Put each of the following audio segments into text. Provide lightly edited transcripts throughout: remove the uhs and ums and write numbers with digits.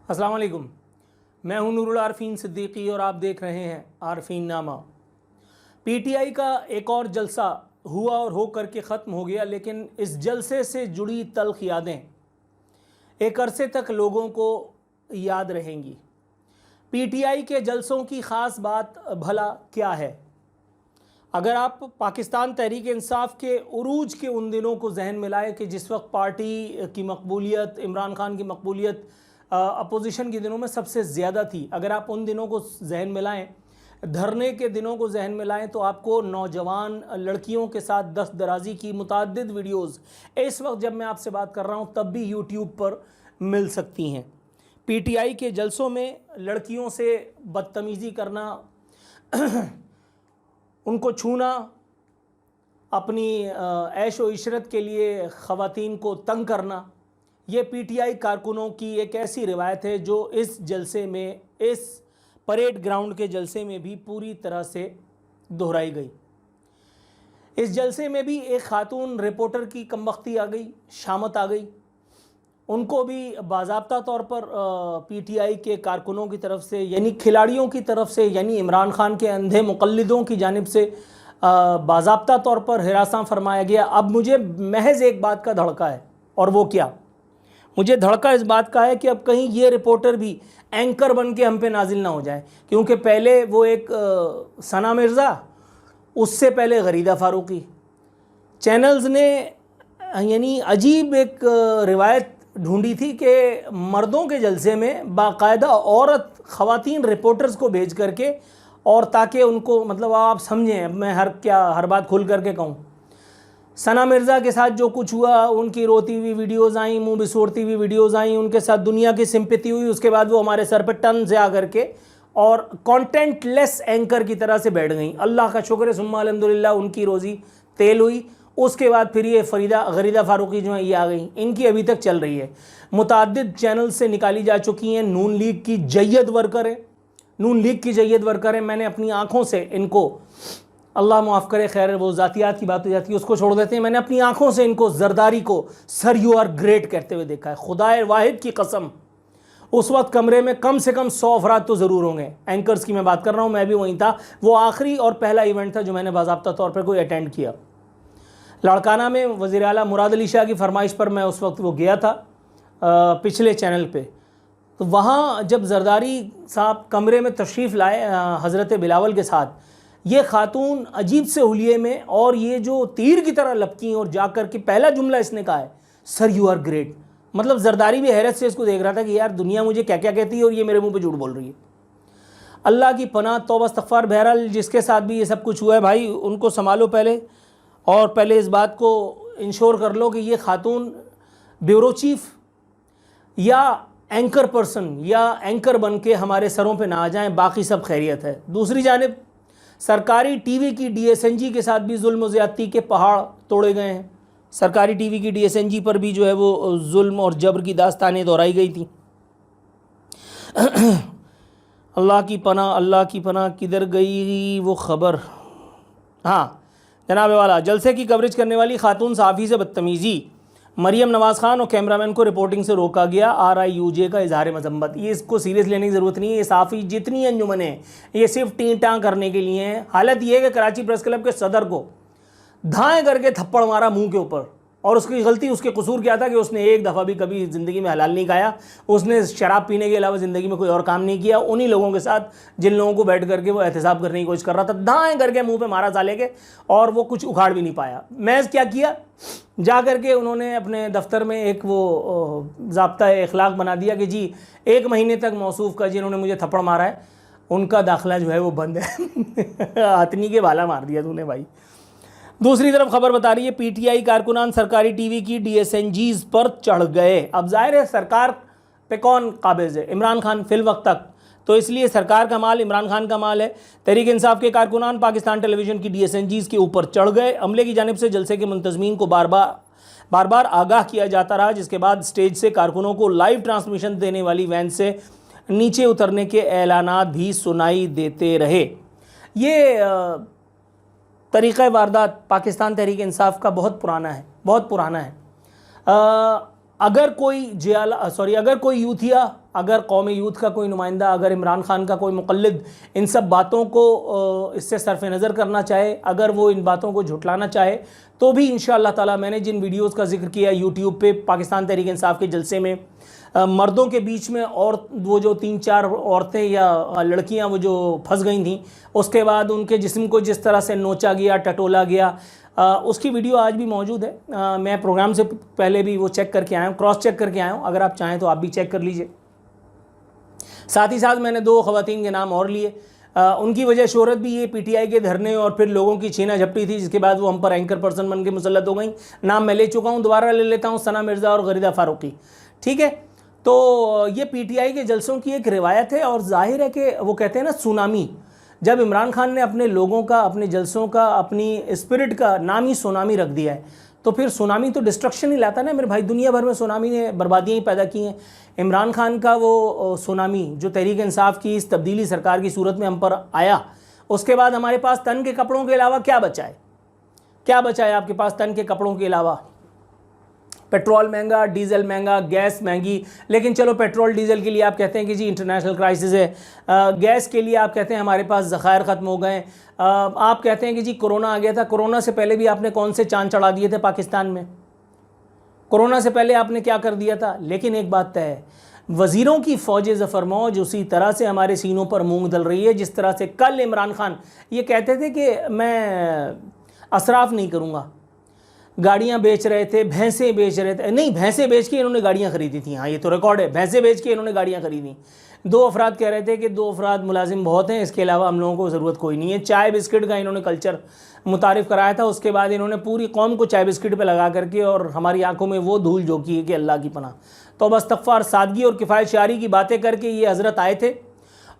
अस्सलाम वालेकुम। मैं हूं नूरुल आरफीन सिद्दीकी और आप देख रहे हैं आरफीन नामा। पीटीआई का एक और जलसा हुआ और हो करके ख़त्म हो गया, लेकिन इस जलसे से जुड़ी तल्ख यादें एक अरसे तक लोगों को याद रहेंगी। पीटीआई के जलसों की ख़ास बात भला क्या है? अगर आप पाकिस्तान तहरीक इंसाफ के उरूज के उन दिनों को जहन में लाए कि जिस वक्त पार्टी की मकबूलियत, इमरान खान की मकबूलियत अपोजिशन के दिनों में सबसे ज़्यादा थी, अगर आप उन दिनों को जहन में लाएँ, धरने के दिनों को जहन में लाएँ, तो आपको नौजवान लड़कियों के साथ दस्त दराजी की मुतअद्दिद वीडियोज़ इस वक्त जब मैं आपसे बात कर रहा हूँ तब भी यूट्यूब पर मिल सकती हैं। पीटीआई के जलसों में लड़कियों से बदतमीज़ी करना, उनको छूना, अपनी ऐश व इशरत के लिए ख़वातीन को तंग करना, ये पीटीआई कारकुनों की एक ऐसी रिवायत है जो इस जलसे में, इस परेड ग्राउंड के जलसे में भी पूरी तरह से दोहराई गई। इस जलसे में भी एक खातून रिपोर्टर की कमबख्ती आ गई, शामत आ गई। उनको भी बाज़ाब्ता तौर पर पीटीआई के कारकुनों की तरफ से, यानी खिलाड़ियों की तरफ से, यानी इमरान खान के अंधे मुक़ल्लिदों की जानिब से बाज़ाब्ता तौर पर हिरासा फरमाया गया। अब मुझे महज एक बात का धड़का है, और वो क्या? मुझे धड़का इस बात का है कि अब कहीं ये रिपोर्टर भी एंकर बन के हम पे नाजिल ना हो जाए, क्योंकि पहले वो एक सना मिर्ज़ा, उससे पहले गरीदा फ़ारूकी, चैनल्स ने यानी अजीब एक रिवायत ढूंढी थी कि मर्दों के जलसे में बाकायदा औरत ख़वातीन रिपोर्टर्स को भेज करके, और ताकि उनको, मतलब आप समझें, मैं हर बात खुल करके कहूँ, सना मिर्ज़ा के साथ जो कुछ हुआ, उनकी रोती हुई वीडियोज़ आई, मुंह बिसोड़ती हुई वीडियोज़ आई, उनके साथ दुनिया की सिंपैथी हुई, उसके बाद वो हमारे सर पर टन से आकर के और कंटेंट लेस एंकर की तरह से बैठ गई। अल्लाह का शुक्र है, सुम्मा अल्हम्दुलिल्लाह, उनकी रोज़ी तेल हुई। उसके बाद फिर ये गरीदा फ़ारूकी जो है ये आ गई, इनकी अभी तक चल रही है। मुतअद्दिद चैनल से निकाली जा चुकी हैं। नून लीग की जय्यद वर्कर है, नून लीग की जय्यद वर्कर है। मैंने अपनी आँखों से इनको, अल्लाह माफ़ करे, खैर वो ज़ातियात की बात हो जाती है, उसको छोड़ देते हैं। मैंने अपनी आँखों से इनको जरदारी को सर यू आर ग्रेट कहते हुए देखा है। खुदाए वाहिद की कसम, उस वक्त कमरे में कम से कम 100 अफराद तो ज़रूर होंगे। एंकर्स की मैं बात कर रहा हूँ, मैं भी वहीं था। वो आखिरी और पहला इवेंट था जो मैंने बाज़ाब्ता तौर पर कोई अटेंड किया। लड़काना में वज़ीर आला मुराद अली शाह की फरमाइश पर मैं उस वक्त वो गया था पिछले चैनल पे। तो वहाँ जब जरदारी साहब कमरे में तशरीफ़ लाए हज़रत बिलावल के साथ, ये खातून अजीब से हुलिये में, और ये जो तीर की तरह लपकी, और जाकर के पहला जुमला इसने कहा है, सर यू आर ग्रेट। मतलब जरदारी भी हैरत से इसको देख रहा था कि यार दुनिया मुझे क्या क्या कहती है और ये मेरे मुंह पे झूठ बोल रही है। अल्लाह की पनाह, तौबा इस्तग़फ़ार। बहरहाल जिसके साथ भी ये सब कुछ हुआ है भाई, उनको संभालो पहले, और पहले इस बात को इंश्योर कर लो कि ये खातून ब्यूरो चीफ या एंकर पर्सन या एंकर बन के हमारे सरों पे ना आ जाएं, बाकी सब खैरियत है। दूसरी जानिब सरकारी टीवी की डीएसएनजी के साथ भी जुल्म व ज़्यादती के पहाड़ तोड़े गए हैं। सरकारी टीवी की डीएसएनजी पर भी जो है वो जुल्म और जबर की दास्तानें दोहराई गई थी। अल्लाह की पनाह, अल्लाह की पनाह, किधर गई वो खबर? हाँ जनाब वाला, जलसे की कवरेज करने वाली खातून सहाफ़ी से बदतमीज़ी, मरियम नवाज़ खान और कैमरामैन को रिपोर्टिंग से रोका गया। RIUJ का इजहार मजम्मत। ये इसको सीरियस लेने की ज़रूरत नहीं है। ये सहाफ़ी जितनी अंजुमन है ये सिर्फ टी टाँ करने के लिए हैं। हालत ये है कि कराची प्रेस क्लब के सदर को धाएँ करके थप्पड़ मारा मुंह के ऊपर, और उसकी गलती, उसके कसूर क्या था कि उसने एक दफ़ा भी कभी ज़िंदगी में हलाल नहीं खाया, उसने शराब पीने के अलावा ज़िंदगी में कोई और काम नहीं किया। उन्हीं लोगों के साथ जिन लोगों को बैठ करके वो एहतसाब करने की कोशिश कर रहा था, दाएँ करके मुंह पे मारा साले के, और वो कुछ उखाड़ भी नहीं पाया। मैं क्या किया, जा करके उन्होंने अपने दफ्तर में एक वो ज़ाब्ता इखलाक बना दिया कि जी 1 महीने तक मौसूफ़ का जिन्होंने मुझे थप्पड़ मारा है उनका दाखिला जो है वो बंद है। हथनी के भाला मार दिया तूने भाई। दूसरी तरफ खबर बता रही है पीटीआई कारकुनान सरकारी टीवी की डीएसएनजीज पर चढ़ गए। अब जाहिर है सरकार पे कौन काबिज़ है? इमरान खान फिल वक्त तक, तो इसलिए सरकार का माल इमरान खान का माल है। तहरीक इंसाफ के कारकुनान पाकिस्तान टेलीविज़न की डीएसएनजीज के ऊपर चढ़ गए। अमले की जानिब से जलसे के मुंतज़मीन को बार बार आगाह किया जाता रहा, जिसके बाद स्टेज से कारकुनों को लाइव ट्रांसमिशन देने वाली वैन से नीचे उतरने के ऐलानात भी सुनाई देते रहे। ये तरीक़ा वारदात पाकिस्तान तहरीक इंसाफ का बहुत पुराना है, बहुत पुराना है। अगर कोई यूथिया, अगर कौमी यूथ का कोई नुमाइंदा, अगर इमरान खान का कोई मुक़ल्लिद इन सब बातों को इससे सरफ़ नज़र करना चाहे, अगर वो इन बातों को झुटलाना चाहे, तो भी इंशाअल्लाह ताला मैंने जिन वीडियोज़ का जिक्र किया यूट्यूब पे पाकिस्तान तहरीक इंसाफ के जलसे में, मर्दों के बीच में और वो जो 3-4 औरतें या लड़कियां वो जो फंस गई थी, उसके बाद उनके जिस्म को जिस तरह से नोचा गया, टटोला गया, उसकी वीडियो आज भी मौजूद है। मैं प्रोग्राम से पहले भी वो चेक करके आया हूँ, क्रॉस चेक करके आया हूँ, अगर आप चाहें तो आप भी चेक कर लीजिए। साथ ही साथ मैंने 2 ख़वातीन के नाम और लिए। उनकी वजह शोहरत भी ये पीटीआई के धरने और फिर लोगों की छीना झपटी थी, जिसके बाद वो हम पर एंकर पर्सन बन के मुसल्लत हो गई। नाम मैं ले चुका हूँ, दोबारा ले लेता हूँ, सना मिर्ज़ा और गरीदा फ़ारूकी। ठीक है, तो ये पीटीआई के जलसों की एक रिवायत है और जाहिर है कि वो कहते हैं ना सुनामी, जब इमरान खान ने अपने लोगों का, अपने जलसों का, अपनी स्पिरिट का नाम ही सुनामी रख दिया है, तो फिर सुनामी तो डिस्ट्रक्शन ही लाता ना मेरे भाई। दुनिया भर में सुनामी ने बर्बादियाँ ही पैदा की हैं। इमरान खान का वो सुनामी जो तहरीक इंसाफ की इस तब्दीली सरकार की सूरत में हम पर आया, उसके बाद हमारे पास तन के कपड़ों के अलावा क्या बचा है? क्या बचा है आपके पास तन के कपड़ों के अलावा? पेट्रोल महंगा, डीजल महंगा, गैस महंगी। लेकिन चलो पेट्रोल डीजल के लिए आप कहते हैं कि जी इंटरनेशनल क्राइसिस है, गैस के लिए आप कहते हैं हमारे पास ज़खायर ख़त्म हो गए, आप कहते हैं कि जी कोरोना आ गया था। कोरोना से पहले भी आपने कौन से चांद चढ़ा दिए थे पाकिस्तान में? कोरोना से पहले आपने क्या कर दिया था? लेकिन एक बात तय है, वज़ीरों की फ़ौज ज़फ़र मौज उसी तरह से हमारे सीनों पर मूंग दल रही है जिस तरह से कल इमरान खान ये कहते थे कि मैं असराफ नहीं करूँगा, गाड़ियाँ बेच रहे थे, भैंसें बेच रहे थे। नहीं, भैंसें बेच के इन्होंने गाड़ियाँ खरीदी थी, हाँ ये तो रिकॉर्ड है, भैंसें बेच के इन्होंने गाड़ियाँ खरीदी। 2 अफराद कह रहे थे कि 2 अफराद मुलाजिम बहुत हैं, इसके अलावा हम लोगों को ज़रूरत कोई नहीं है। चाय बिस्किट का इन्होंने कल्चर मुतारिफ़ कराया था, उसके बाद इन्होंने पूरी कौम को चाय बिस्किट पे लगा करके और हमारी आंखों में वो धूल झोंकी है कि अल्लाह की पनाह। तो बस इस्तग़फ़ार, सादगी और किफ़ायत शारी की बातें करके ये हज़रत आए थे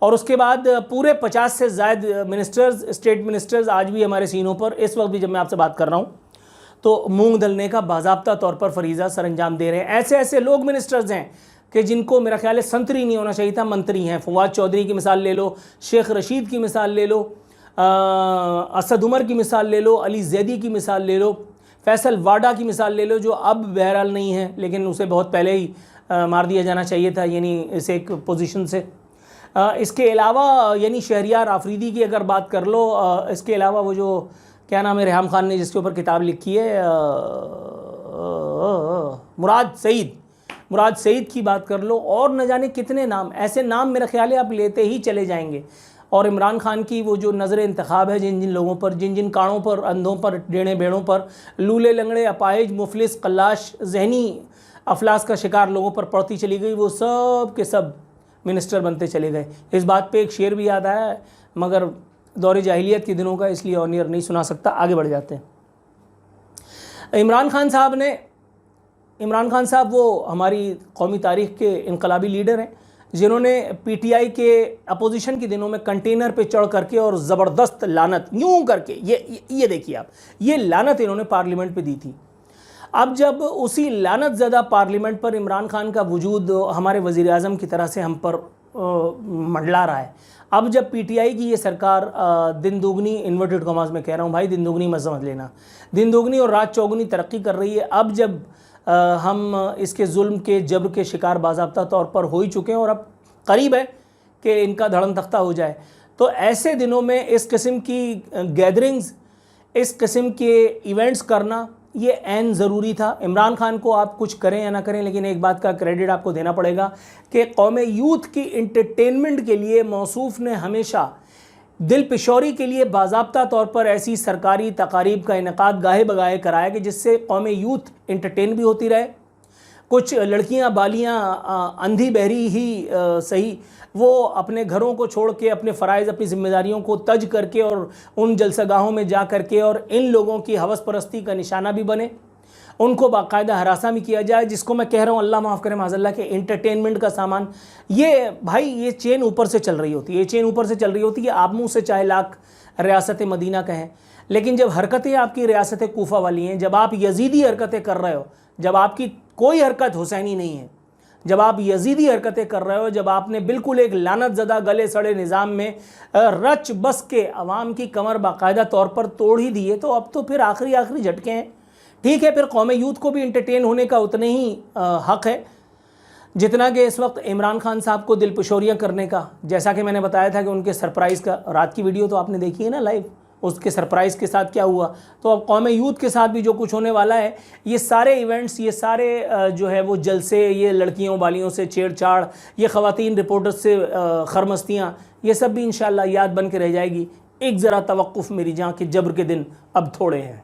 और उसके बाद पूरे 50 से ज़ायद मिनिस्टर्स, स्टेट मिनिस्टर्स आज भी हमारे सीनों पर, इस वक्त भी जब मैं आपसे बात कर रहा हूँ, तो मूंग दलने का बाज़ाब्ता तौर पर फरीज़ा सर अंजाम दे रहे हैं। ऐसे ऐसे लोग मिनिस्टर्स हैं कि जिनको मेरा ख्याल है संतरी नहीं होना चाहिए था, मंत्री हैं। फवाद चौधरी की मिसाल ले लो, शेख रशीद की मिसाल ले लो, असद उमर की मिसाल ले लो, अली जैदी की मिसाल ले लो, फैसल वाडा की मिसाल ले लो, जो अब बहरहाल नहीं है लेकिन उसे बहुत पहले ही मार दिया जाना चाहिए था, यानी इस एक पोजीशन से। इसके अलावा यानी शहरियार आफरीदी की अगर बात कर लो, इसके अलावा वो जो क्या नाम है रेहाम खान ने जिसके ऊपर किताब लिखी है, मुराद सईद की बात कर लो, और न जाने कितने नाम, ऐसे नाम मेरा ख्याल है आप लेते ही चले जाएंगे। और इमरान खान की वो जो नज़र इंतखाब है, जिन जिन लोगों पर, जिन जिन काड़ों पर, अंधों पर, डेढ़े बेड़ों पर, लूले लंगड़े, अपाहिज, मुफलिस, कल्लाश, जहनी अफलास का शिकार लोगों पर पड़ती चली गई, वो सब के सब मिनिस्टर बनते चले गए। इस बात पे एक शेर भी याद आया है, मगर दौर जाहिलियत के दिनों का, इसलिए ऑन एयर नहीं सुना सकता। आगे बढ़ जाते हैं। इमरान खान साहब वो हमारी कौमी तारीख़ के इनकलाबी लीडर हैं, जिन्होंने पीटीआई के अपोजिशन के दिनों में कंटेनर पे चढ़ करके और ज़बरदस्त लानत यूँ करके, ये देखिए आप, ये लानत इन्होंने पार्लियामेंट पे दी थी। अब जब उसी लानत ज़दा पार्लियामेंट पर इमरान खान का वजूद हमारे वज़ीर आज़म की तरह से हम पर मंडला रहा है, अब जब पीटीआई की ये सरकार दिन दोगुनी, इन्वर्टेड कॉमास में कह रहा हूँ भाई, दिन दोगुनी मत समझ लेना, दिन दोगुनी और रात चौगुनी तरक्की कर रही है, अब जब हम इसके जुल्म के, जबर के शिकार बाज़ाब्ता तौर पर हो ही चुके हैं और अब करीब है कि इनका धड़न तख्ता हो जाए, तो ऐसे दिनों में इस किस्म की गैदरिंग्स, इस किस्म के इवेंट्स करना ये ऐन ज़रूरी था। इमरान खान को आप कुछ करें या ना करें, लेकिन एक बात का क्रेडिट आपको देना पड़ेगा कि कौमे यूथ की इंटरटेनमेंट के लिए मौसूफ़ ने हमेशा दिल पिशौरी के लिए बाज़ाब्ता तौर पर ऐसी सरकारी तकारीब का इनेकाद गाहे बगाहे कराया कि जिससे कौमे यूथ इंटरटेन भी होती रहे। कुछ लड़कियां बालियां अंधी बहरी ही सही, वो अपने घरों को छोड़ के, अपने फ़राइज़, अपनी ज़िम्मेदारियों को तज करके और उन जलसागाहों में जा करके और इन लोगों की हवस परस्ती का निशाना भी बने, उनको बाकायदा हरासा भी किया जाए, जिसको मैं कह रहा हूँ अल्लाह माफ़ करे माज़अल्लाह के इंटरटेनमेंट का सामान। ये भाई ये चेन ऊपर से चल रही होती है, ये चेन ऊपर से चल रही होती है। आप मुँह से चाहे लाख रियासत मदीना कहें, लेकिन जब हरकतें आपकी रियासत कूफा वाली हैं, जब आप यजीदी हरकतें कर रहे हो, जब आपकी कोई हरकत हुसैनी नहीं है, जब आप यजीदी हरकतें कर रहे हो, जब आपने बिल्कुल एक लानत ज़दा गले सड़े निज़ाम में रच बस के अवाम की कमर बाकायदा तौर पर तोड़ ही दी है, तो अब तो फिर आखिरी झटके हैं। ठीक है, फिर कौम यूथ को भी इंटरटेन होने का उतने ही हक़ है जितना कि इस वक्त इमरान खान साहब को दिलपशोरियाँ करने का। जैसा कि मैंने बताया था कि उनके सरप्राइज़ का, रात की वीडियो तो आपने देखी है ना लाइव, उसके सरप्राइज़ के साथ क्या हुआ। तो अब कौम यूथ के साथ भी जो कुछ होने वाला है, ये सारे इवेंट्स, ये सारे जो है वो जलसे, ये लड़कियों वालियों से छेड़छाड़, ये ख़वातीन रिपोर्टर्स से खरमस्तियाँ, ये सब भी इंशाअल्लाह याद बन के रह जाएगी। एक ज़रा तवक्कुफ़ मेरी जान के जबर के दिन अब थोड़े हैं।